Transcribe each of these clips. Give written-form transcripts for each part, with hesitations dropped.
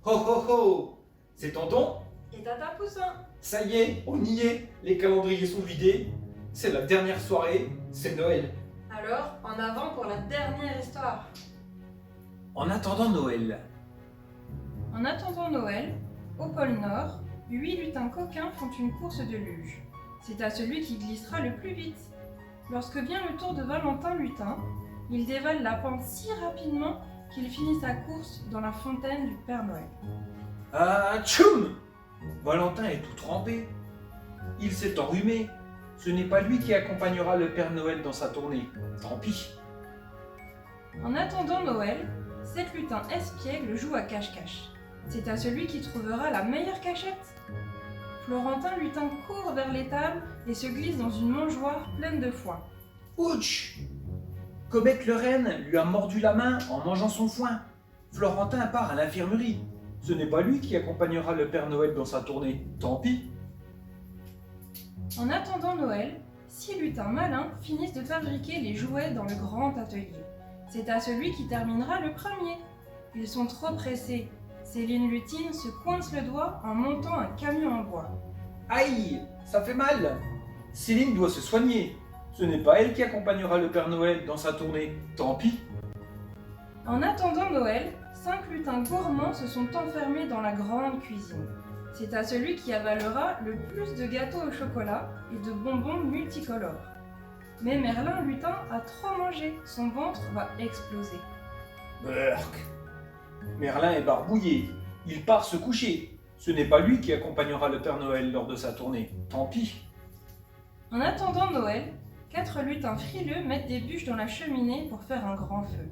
Ho ho ho! C'est tonton? Et Tata Poussin. Ça y est, on y est! Les calendriers sont vidés. C'est la dernière soirée, c'est Noël. Alors, en avant pour la dernière histoire. En attendant Noël. En attendant Noël, au pôle Nord, 8 lutins coquins font une course de luge. C'est à celui qui glissera le plus vite. Lorsque vient le tour de Valentin Lutin, il dévale la pente si rapidement qu'il finit sa course dans la fontaine du Père Noël. Ah, tchoum! Valentin est tout trempé. Il s'est enrhumé. Ce n'est pas lui qui accompagnera le Père Noël dans sa tournée. Tant pis. En attendant Noël, 7 lutins espiègles jouent à cache-cache. C'est à celui qui trouvera la meilleure cachette. Florentin Lutin court vers l'étable et se glisse dans une mangeoire pleine de foin. Ouch! Comet le renne lui a mordu la main en mangeant son foin. Florentin part à l'infirmerie. Ce n'est pas lui qui accompagnera le Père Noël dans sa tournée. Tant pis. En attendant Noël, 6 lutins malins finissent de fabriquer les jouets dans le grand atelier. C'est à celui qui terminera le premier. Ils sont trop pressés. Céline Lutine se coince le doigt en montant un camion en bois. Aïe! Ça fait mal! Céline doit se soigner. Ce n'est pas elle qui accompagnera le Père Noël dans sa tournée. Tant pis. En attendant Noël, 5 lutins gourmands se sont enfermés dans la grande cuisine. C'est à celui qui avalera le plus de gâteaux au chocolat et de bonbons multicolores. Mais Merlin Lutin a trop mangé, son ventre va exploser. Burk! Merlin est barbouillé. Il part se coucher. Ce n'est pas lui qui accompagnera le Père Noël lors de sa tournée. Tant pis. En attendant Noël, 4 lutins frileux mettent des bûches dans la cheminée pour faire un grand feu.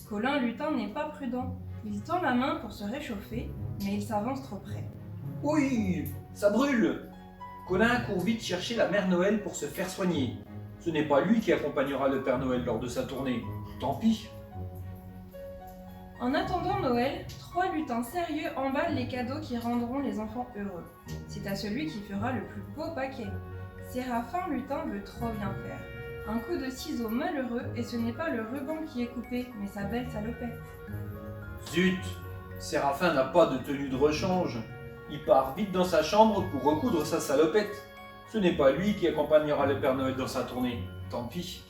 Colin Lutin n'est pas prudent. Il tend la main pour se réchauffer, mais il s'avance trop près. Oui, ça brûle! Colin court vite chercher la mère Noël pour se faire soigner. Ce n'est pas lui qui accompagnera le Père Noël lors de sa tournée. Tant pis. En attendant Noël, 3 lutins sérieux emballent les cadeaux qui rendront les enfants heureux. C'est à celui qui fera le plus beau paquet. Séraphin Lutin veut trop bien faire. Un coup de ciseau malheureux et ce n'est pas le ruban qui est coupé, mais sa belle salopette. Zut! Séraphin n'a pas de tenue de rechange. Il part vite dans sa chambre pour recoudre sa salopette. Ce n'est pas lui qui accompagnera le Père Noël dans sa tournée. Tant pis.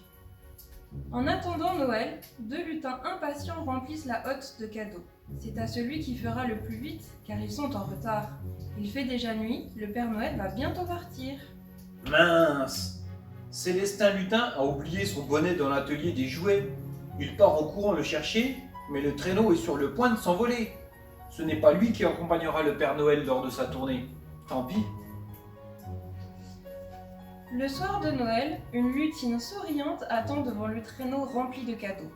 En attendant Noël, 2 lutins impatients remplissent la hotte de cadeaux. C'est à celui qui fera le plus vite, car ils sont en retard. Il fait déjà nuit, le Père Noël va bientôt partir. Mince! Célestin Lutin a oublié son bonnet dans l'atelier des jouets. Il part en courant le chercher, mais le traîneau est sur le point de s'envoler. Ce n'est pas lui qui accompagnera le Père Noël lors de sa tournée. Tant pis. Le soir de Noël, une lutine souriante attend devant le traîneau rempli de cadeaux.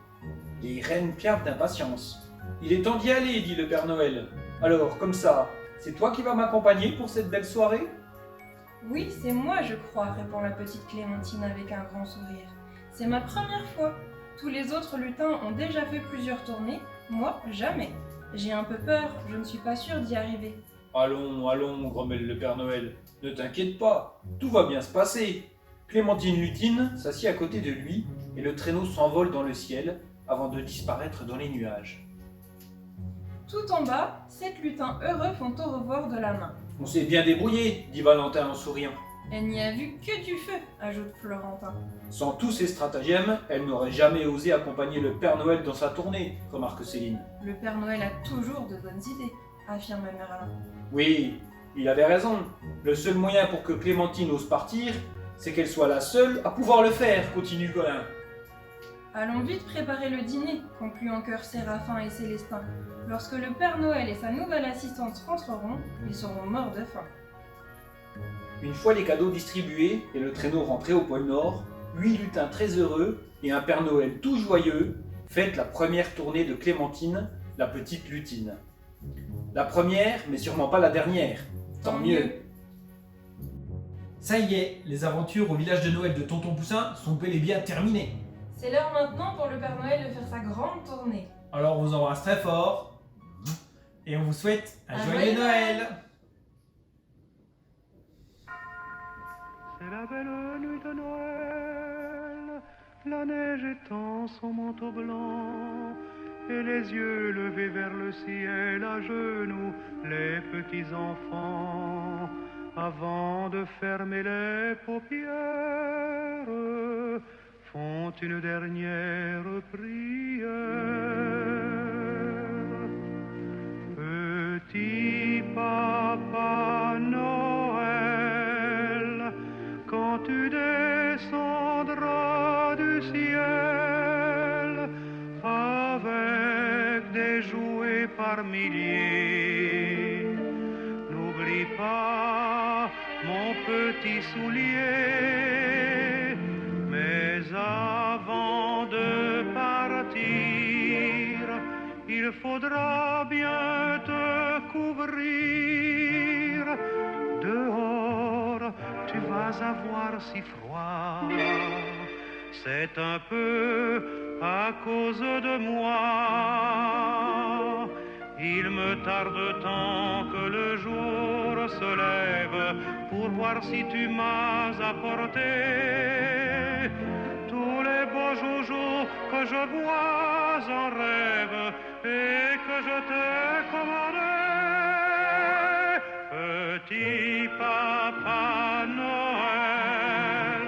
Les reines piaffent d'impatience. Il est temps d'y aller, dit le Père Noël. Alors, comme ça, c'est toi qui vas m'accompagner pour cette belle soirée? Oui, c'est moi, je crois, répond la petite Clémentine avec un grand sourire. C'est ma première fois. Tous les autres lutins ont déjà fait plusieurs tournées, moi, jamais. J'ai un peu peur, je ne suis pas sûre d'y arriver. Allons, allons, grommelle le Père Noël. Ne t'inquiète pas, tout va bien se passer. Clémentine Lutine s'assied à côté de lui et le traîneau s'envole dans le ciel avant de disparaître dans les nuages. Tout en bas, 7 lutins heureux font au revoir de la main. On s'est bien débrouillé, dit Valentin en souriant. Elle n'y a vu que du feu, ajoute Florentin. Sans tous ces stratagèmes, elle n'aurait jamais osé accompagner le Père Noël dans sa tournée, remarque Céline. Le Père Noël a toujours de bonnes idées, affirme Merlin. Oui, il avait raison. Le seul moyen pour que Clémentine ose partir, c'est qu'elle soit la seule à pouvoir le faire, continue Colin. Allons vite préparer le dîner, conclut en chœur Séraphin et Célestin. Lorsque le Père Noël et sa nouvelle assistante rentreront, ils seront morts de faim. Une fois les cadeaux distribués et le traîneau rentré au pôle Nord, 8 lutins très heureux et un Père Noël tout joyeux fêtent la première tournée de Clémentine, la petite lutine. La première, mais sûrement pas la dernière. Tant mieux. Ça y est, les aventures au village de Noël de Tonton Poussin sont bel et bien terminées. C'est l'heure maintenant pour le Père Noël de faire sa grande tournée. Alors on vous embrasse très fort et on vous souhaite un joyeux Noël. C'est la belle nuit de Noël, la neige étend son manteau blanc, et les yeux levés vers le ciel à genoux, les petits enfants, avant de fermer les paupières, font une dernière prière. Petit papa Noël, quand tu descendras du ciel avec des jouets par milliers, n'oublie pas mon petit soulier. Mais avant de partir, il faudra bien te couvrir. Dehors, tu vas avoir si froid. C'est un peu à cause de moi. Il me tarde tant que le jour se lève pour voir si tu m'as apporté tous les beaux joujoux que je vois en rêve et que je t'ai commandé. Petit papa Noël,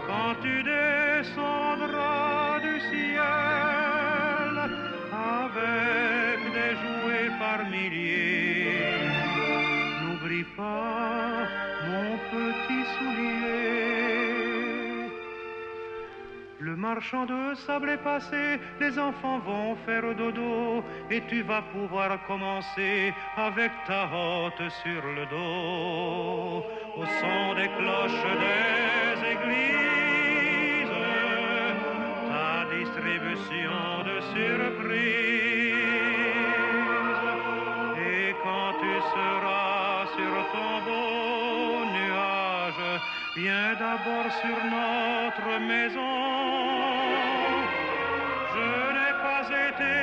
quand tu descendras du ciel avec des jouets par milliers, n'oublie pas mon petit soulier. Le marchand de sable est passé, les enfants vont faire dodo et tu vas pouvoir commencer avec ta hotte sur le dos. Au son des cloches des églises, ta distribution de surprises. Et quand tu seras sur ton beau nuage, viens d'abord sur notre maison. Je n'ai pas été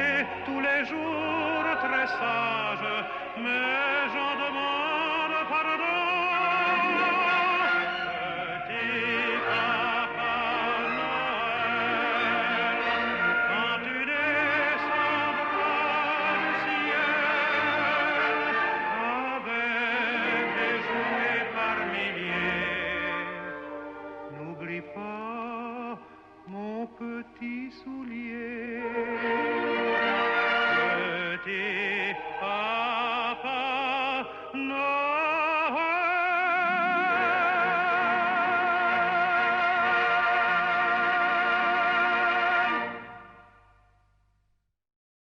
tous les jours très sage, mais j'en demande pardon. Petit papa Noël, quand tu descendras du ciel avec des jouets par milliers, n'oublie pas mon petit soulier.